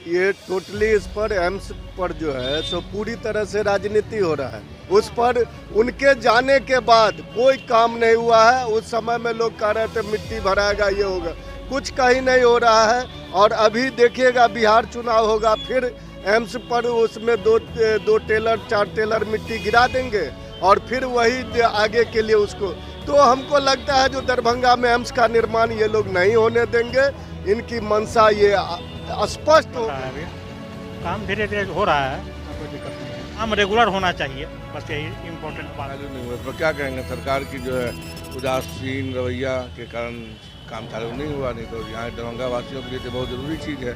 ये टोटली इस पर एम्स पर जो है सो पूरी तरह से राजनीति हो रहा है। उस पर उनके जाने के बाद कोई काम नहीं हुआ है। उस समय में लोग कह रहे थे मिट्टी भराएगा, ये होगा, कुछ कहीं नहीं हो रहा है। और अभी देखिएगा बिहार चुनाव होगा, फिर एम्स पर उसमें दो टेलर 4 टेलर मिट्टी गिरा देंगे और फिर वही आगे के लिए उसको। तो हमको लगता है जो दरभंगा में एम्स का निर्माण ये लोग नहीं होने देंगे। इनकी मंशा ये स्पष्ट हो। काम धीरे धीरे हो रहा है, कोई दिक्कत नहीं है। काम रेगुलर होना चाहिए, बस यही इम्पोर्टेंट बात चालू नहीं हुआ। तो क्या कहेंगे, सरकार की जो है उदासीन रवैया के कारण काम चालू नहीं हुआ। नहीं तो यहाँ दरभंगा वासियों के लिए तो बहुत जरूरी चीज़ है।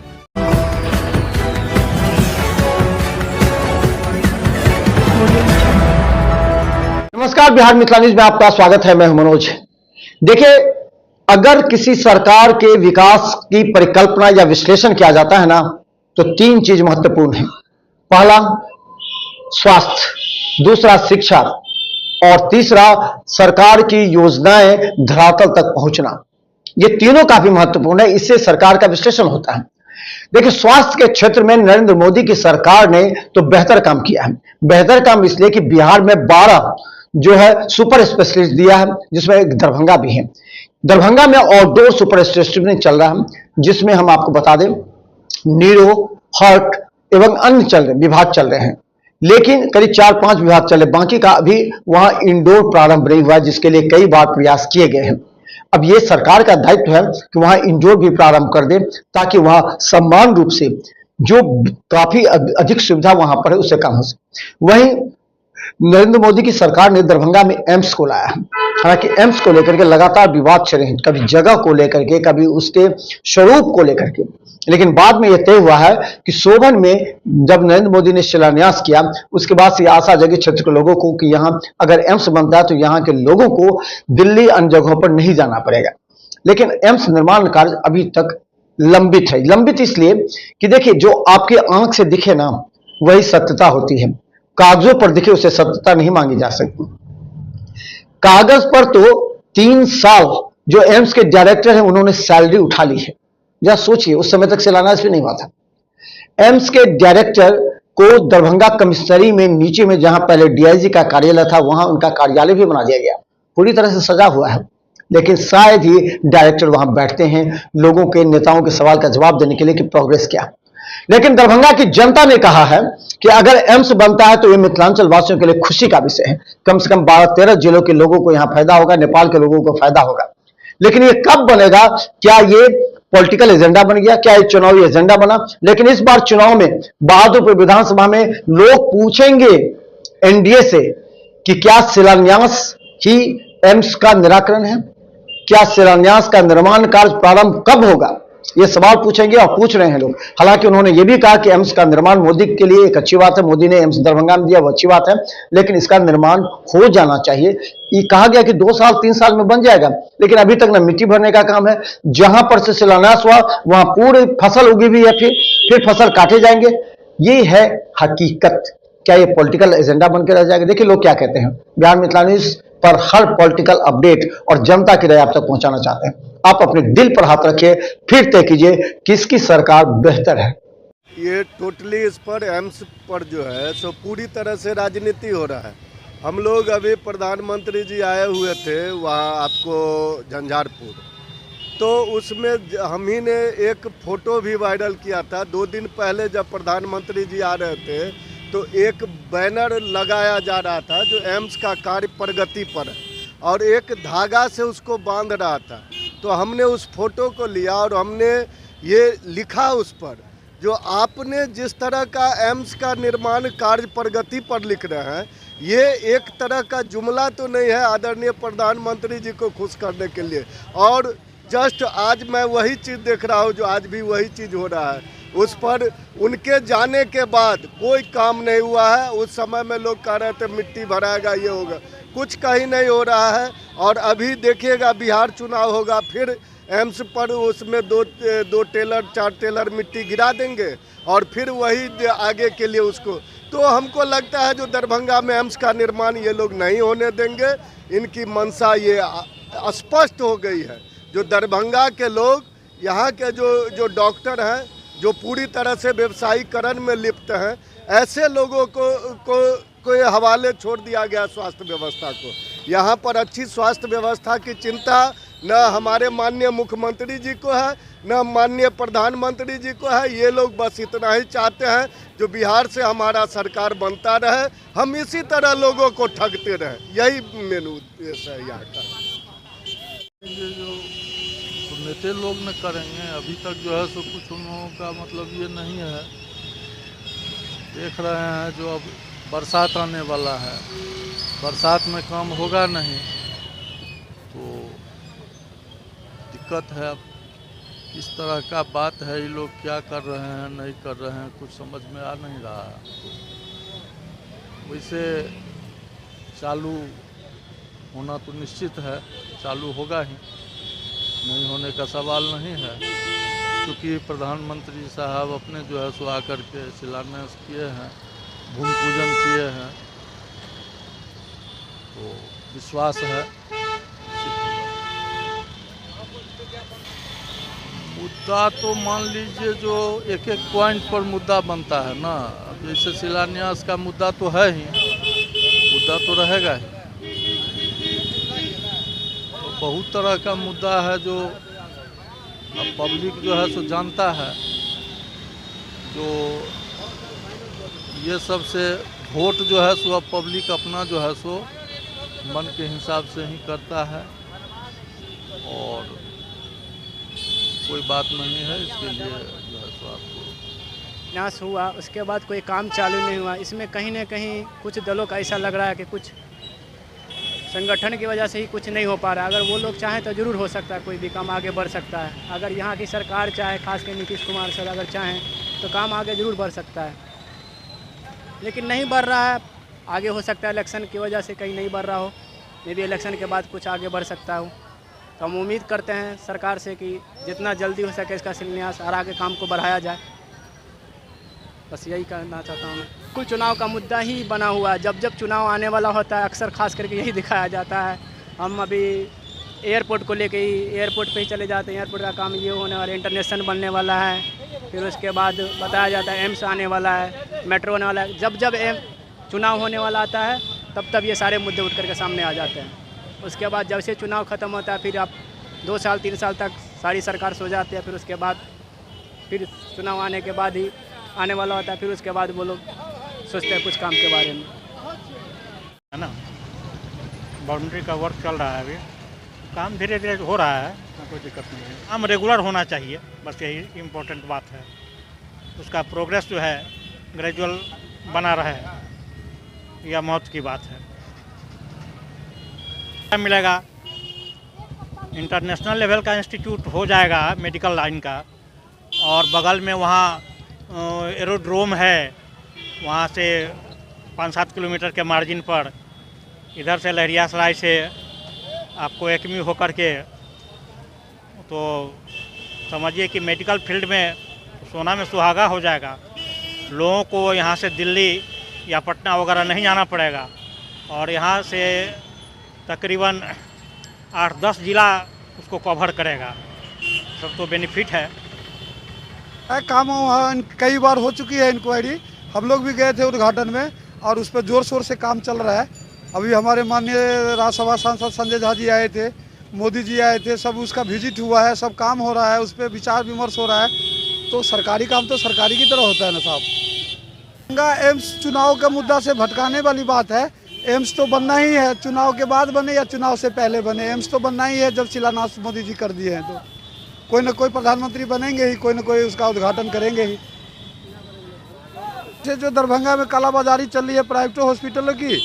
नमस्कार, बिहार मिथिला न्यूज में आपका स्वागत है। मैं हूं मनोज। देखिए, अगर किसी सरकार के विकास की परिकल्पना या विश्लेषण किया जाता है ना, तो 3 चीज महत्वपूर्ण है। पहला स्वास्थ्य, दूसरा शिक्षा और तीसरा सरकार की योजनाएं धरातल तक पहुंचना। ये तीनों काफी महत्वपूर्ण है, इससे सरकार का विश्लेषण होता है। देखिए, स्वास्थ्य के क्षेत्र में नरेंद्र मोदी की सरकार ने तो बेहतर काम किया है। बेहतर काम इसलिए कि बिहार में 12 जो है सुपर स्पेशलिस्ट दिया है, जिसमें एक दरभंगा भी है। दरभंगा में आउटडोर सुपर स्पेशलिस्ट चल रहा है, जिसमें हम आपको बता दें न्यूरो, हार्ट एवं अन्य विभाग चल रहे हैं। लेकिन करीब 4-5 विभाग चल रहे, बाकी का अभी वहां इंडोर प्रारंभ नहीं हुआ, जिसके लिए कई बार प्रयास किए गए हैं। अब ये सरकार का दायित्व है कि वहां इंडोर भी प्रारंभ कर दे, ताकि वहां समान रूप से जो काफी अधिक सुविधा वहां पर है उससे कम हो सके। वहीं नरेंद्र मोदी की सरकार ने दरभंगा में एम्स को लाया है। हालांकि एम्स को लेकर के लगातार विवाद चल रहे हैं, कभी जगह को लेकर के, कभी उसके स्वरूप को लेकर के। लेकिन बाद में यह तय हुआ है कि सोबन में जब नरेंद्र मोदी ने शिलान्यास किया, उसके बाद से आशा जगी क्षेत्र के लोगों को कि यहां अगर एम्स बनता है तो यहां के लोगों को दिल्ली अन्य जगहों पर नहीं जाना पड़ेगा। लेकिन एम्स निर्माण कार्य अभी तक लंबित है। लंबित इसलिए कि देखिए, जो आपके आंख से दिखे ना, वही सत्यता होती है। कागजों पर दिखे उसे सत्यता नहीं मांगी जा सकती। कागज पर तो 3 साल जो एम्स के डायरेक्टर हैं उन्होंने सैलरी उठा ली है। जरा सोचिए, उस समय तक शिलान्यास भी नहीं हुआ था। एम्स के डायरेक्टर को दरभंगा कमिश्नरी में नीचे में, जहां पहले डीआईजी का कार्यालय था, वहां उनका कार्यालय भी बना दिया गया। पूरी तरह से सजा हुआ है, लेकिन शायद ही डायरेक्टर वहां बैठते हैं लोगों के, नेताओं के सवाल का जवाब देने के लिए कि प्रोग्रेस क्या। लेकिन दरभंगा की जनता ने कहा है कि अगर एम्स बनता है तो ये मिथिलांचल वासियों के लिए खुशी का विषय है। कम से कम 12-13 जिलों के लोगों को यहां फायदा होगा, नेपाल के लोगों को फायदा होगा। लेकिन ये कब बनेगा? क्या ये पॉलिटिकल एजेंडा बन गया? क्या ये चुनावी एजेंडा बना? लेकिन इस बार चुनाव में बहादुरपुर विधानसभा में लोग पूछेंगे एनडीए से कि क्या शिलान्यास ही एम्स का निराकरण है? क्या शिलान्यास का निर्माण कार्य प्रारंभ कब होगा? ये सवाल पूछेंगे और पूछ रहे हैं लोग। हालांकि उन्होंने ये भी कहा कि एम्स का निर्माण मोदी के लिए एक अच्छी बात है, मोदी ने एम्स दरभंगा में दिया, वो अच्छी बात है, लेकिन इसका निर्माण हो जाना चाहिए। ये कहा गया कि 2 साल 3 साल में बन जाएगा, लेकिन अभी तक ना मिट्टी भरने का काम है। जहां पर से शिलान्यास हुआ वहां पूरी फसल उगी हुई है, फिर फसल काटे जाएंगे। ये है हकीकत। क्या ये पॉलिटिकल एजेंडा बनकर रह जाएगा? देखिए लोग क्या कहते हैं। बिहार मिथिला न्यूज पर हर पॉलिटिकल अपडेट और जनता की राय आप तक पहुंचाना चाहते हैं। आप अपने दिल पर हाथ रखिए, फिर तय कीजिए किसकी सरकार बेहतर है। ये टोटली इस पर एम्स पर जो है सो पूरी तरह से राजनीति हो रहा है। हम लोग अभी प्रधानमंत्री जी आए हुए थे वहाँ आपको झंझारपुर, तो उसमें हम ही ने एक फ़ोटो भी वायरल किया था। 2 दिन पहले जब प्रधानमंत्री जी आ रहे थे तो एक बैनर लगाया जा रहा था जो एम्स का कार्य प्रगति पर है, और एक धागा से उसको बांध रहा था। तो हमने उस फोटो को लिया और हमने ये लिखा उस पर, जो आपने जिस तरह का एम्स का निर्माण कार्य प्रगति पर लिख रहे हैं, ये एक तरह का जुमला तो नहीं है आदरणीय प्रधानमंत्री जी को खुश करने के लिए। और जस्ट आज मैं वही चीज़ देख रहा हूँ जो आज भी वही चीज़ हो रहा है। उस पर उनके जाने के बाद कोई काम नहीं हुआ है। उस समय में लोग कह रहे थे मिट्टी भराएगा, ये होगा, कुछ कहीं नहीं हो रहा है। और अभी देखिएगा बिहार चुनाव होगा, फिर एम्स पर उसमें दो टेलर 4 टेलर मिट्टी गिरा देंगे और फिर वही आगे के लिए उसको। तो हमको लगता है जो दरभंगा में एम्स का निर्माण ये लोग नहीं होने देंगे। इनकी मंशा ये स्पष्ट हो गई है। जो दरभंगा के लोग, यहाँ के जो डॉक्टर हैं, जो पूरी तरह से व्यवसायीकरण में लिप्त हैं, ऐसे लोगों को ये हवाले छोड़ दिया गया स्वास्थ्य व्यवस्था को। यहाँ पर अच्छी स्वास्थ्य व्यवस्था की चिंता न हमारे माननीय मुख्यमंत्री जी को है, न माननीय प्रधानमंत्री जी को है। ये लोग बस इतना ही चाहते हैं जो बिहार से हमारा सरकार बनता रहे, हम इसी तरह लोगों को ठगते रहे। यही मेन उद्देश्य है यहाँ का। ये जो नेता लोग न करेंगे, अभी तक जो है सो कुछ उन लोगों का मतलब ये नहीं है। देख रहे हैं जो अब बरसात आने वाला है, बरसात में काम होगा नहीं तो दिक्कत है। अब किस तरह का बात है, ये लोग क्या कर रहे हैं नहीं कर रहे हैं कुछ समझ में आ नहीं रहा है। वैसे चालू होना तो निश्चित है, चालू होगा ही, नहीं होने का सवाल नहीं है, क्योंकि प्रधानमंत्री साहब अपने जो है सो आकर के शिलान्यास किए हैं, भूमि पूजन किए हैं, तो विश्वास है। मुद्दा तो मान लीजिए जो एक एक पॉइंट पर मुद्दा बनता है ना, अब जैसे शिलान्यास का मुद्दा तो है ही, मुद्दा तो रहेगा ही। तो बहुत तरह का मुद्दा है जो अब पब्लिक जो है सो जानता है। जो ये सब से वोट जो है सो अब पब्लिक अपना जो है सो मन के हिसाब से ही करता है और कोई बात नहीं है। इसके लिए जो है सो आपको नाश हुआ, उसके बाद कोई काम चालू नहीं हुआ। इसमें कहीं ना कहीं कुछ दलों का ऐसा लग रहा है कि कुछ संगठन की वजह से ही कुछ नहीं हो पा रहा है। अगर वो लोग चाहें तो ज़रूर हो सकता है, कोई भी काम आगे बढ़ सकता है। अगर यहाँ की सरकार चाहे, खासकर नीतीश कुमार सर अगर चाहें तो काम आगे ज़रूर बढ़ सकता है, लेकिन नहीं बढ़ रहा है। आगे हो सकता है इलेक्शन की वजह से कहीं नहीं बढ़ रहा हो, मे भी इलेक्शन के बाद कुछ आगे बढ़ सकता हो। तो हम उम्मीद करते हैं सरकार से कि जितना जल्दी हो सके इसका शिलान्यास और आगे काम को बढ़ाया जाए। बस यही कहना चाहता हूँ मैं। कुल चुनाव का मुद्दा ही बना हुआ है। जब जब चुनाव आने वाला होता है अक्सर खास करके यही दिखाया जाता है। हम अभी एयरपोर्ट को लेके ही एयरपोर्ट पे ही चले जाते हैं, एयरपोर्ट का काम ये होने वाला है, इंटरनेशनल बनने वाला है। फिर उसके बाद बताया जाता है एम्स आने वाला है, मेट्रो होने वाला है। जब जब चुनाव होने वाला आता है तब तब ये सारे मुद्दे उठ करके सामने आ जाते हैं। उसके बाद जब से चुनाव ख़त्म होता है फिर आप 2 साल 3 साल तक सारी सरकार सो जाती है। फिर उसके बाद फिर चुनाव आने के बाद ही आने वाला होता है, फिर उसके बाद वो लोग सोचते हैं कुछ काम के बारे में, है ना। बाउंड्री का वर्क चल रहा है, अभी काम धीरे धीरे हो रहा है, कोई दिक्कत नहीं है। काम रेगुलर होना चाहिए, बस यही इम्पोर्टेंट बात है। उसका प्रोग्रेस जो है ग्रेजुअल बना रहे, यह मौत की बात है। मिलेगा इंटरनेशनल लेवल का इंस्टीट्यूट हो जाएगा मेडिकल लाइन का, और बगल में वहाँ एरोड्रोम है, वहाँ से 5-7 किलोमीटर के मार्जिन पर इधर से लहरियासराय से आपको एकमी होकर के, तो समझिए कि मेडिकल फील्ड में सोना में सुहागा हो जाएगा। लोगों को यहाँ से दिल्ली या पटना वगैरह नहीं जाना पड़ेगा, और यहाँ से तकरीबन 8-10 ज़िला उसको कवर करेगा। सब तो बेनिफिट है। काम वहाँ कई बार हो चुकी है इंक्वायरी, हम लोग भी गए थे उद्घाटन में और उस पर जोर शोर से काम चल रहा है। अभी हमारे माननीय राज्यसभा सांसद संजय झा जी आए थे, मोदी जी आए थे, सब उसका विजिट हुआ है, सब काम हो रहा है, उस पर विचार विमर्श हो रहा है। तो सरकारी काम तो सरकारी की तरह होता है ना साहब। एम्स चुनाव का मुद्दा से भटकाने वाली बात है। एम्स तो बनना ही है, चुनाव के बाद बने या चुनाव से पहले बने, एम्स तो बनना ही है। जब शिलान्यास मोदी जी कर दिए हैं तो कोई ना कोई प्रधानमंत्री बनेंगे ही, कोई ना कोई उसका उद्घाटन करेंगे ही। जो दरभंगा में कालाबाजारी चल रही है प्राइवेट हॉस्पिटलों की,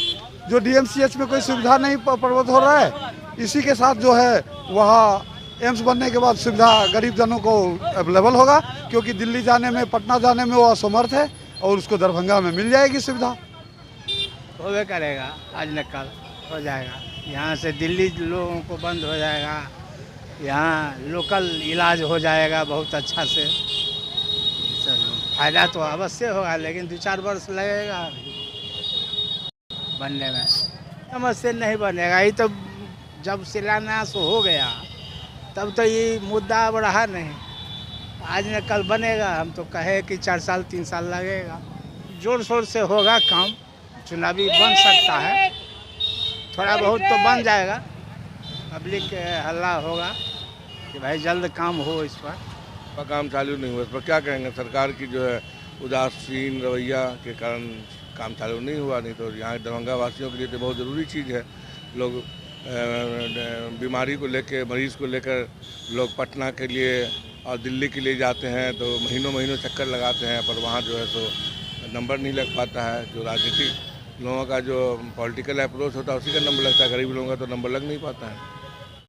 जो डीएमसीएच में कोई सुविधा नहीं प्रबंध हो रहा है, इसी के साथ जो है वहाँ एम्स बनने के बाद सुविधा गरीब जनों को अवेलेबल होगा, क्योंकि दिल्ली जाने में, पटना जाने में वो असमर्थ है, और उसको दरभंगा में मिल जाएगी सुविधा। होवे करेगा, आज न कल हो जाएगा। यहाँ से दिल्ली लोगों को बंद हो जाएगा, यहाँ लोकल इलाज हो जाएगा बहुत अच्छा से। फायदा तो अवश्य होगा, लेकिन 2-4 वर्ष लगेगा बनने में। समस्या नहीं बनेगा, ये तो जब शिलान्यास हो गया तब तो ये मुद्दा अब रहा नहीं। आज न कल बनेगा। हम तो कहे कि 4 साल 3 साल लगेगा। जोर शोर से होगा काम, चुनावी बन सकता है, थोड़ा बहुत तो बन जाएगा। पब्लिक के हल्ला होगा कि भाई जल्द काम हो इस पर। काम चालू नहीं हुआ, इस पर क्या कहेंगे? सरकार की जो है उदासीन रवैया के कारण काम चालू नहीं हुआ, नहीं तो यहाँ दरभंगा वासियों के लिए तो बहुत ज़रूरी चीज़ है। लोग बीमारी को लेकर, मरीज़ को लेकर लोग पटना के लिए और दिल्ली के लिए जाते हैं तो महीनों महीनों चक्कर लगाते हैं, पर वहाँ जो है सो नंबर नहीं लग पाता है। जो राजनीतिक लोगों का जो पॉलिटिकल अप्रोच होता है उसी का नंबर लगता है, गरीब लोगों का तो नंबर लग नहीं पाता है।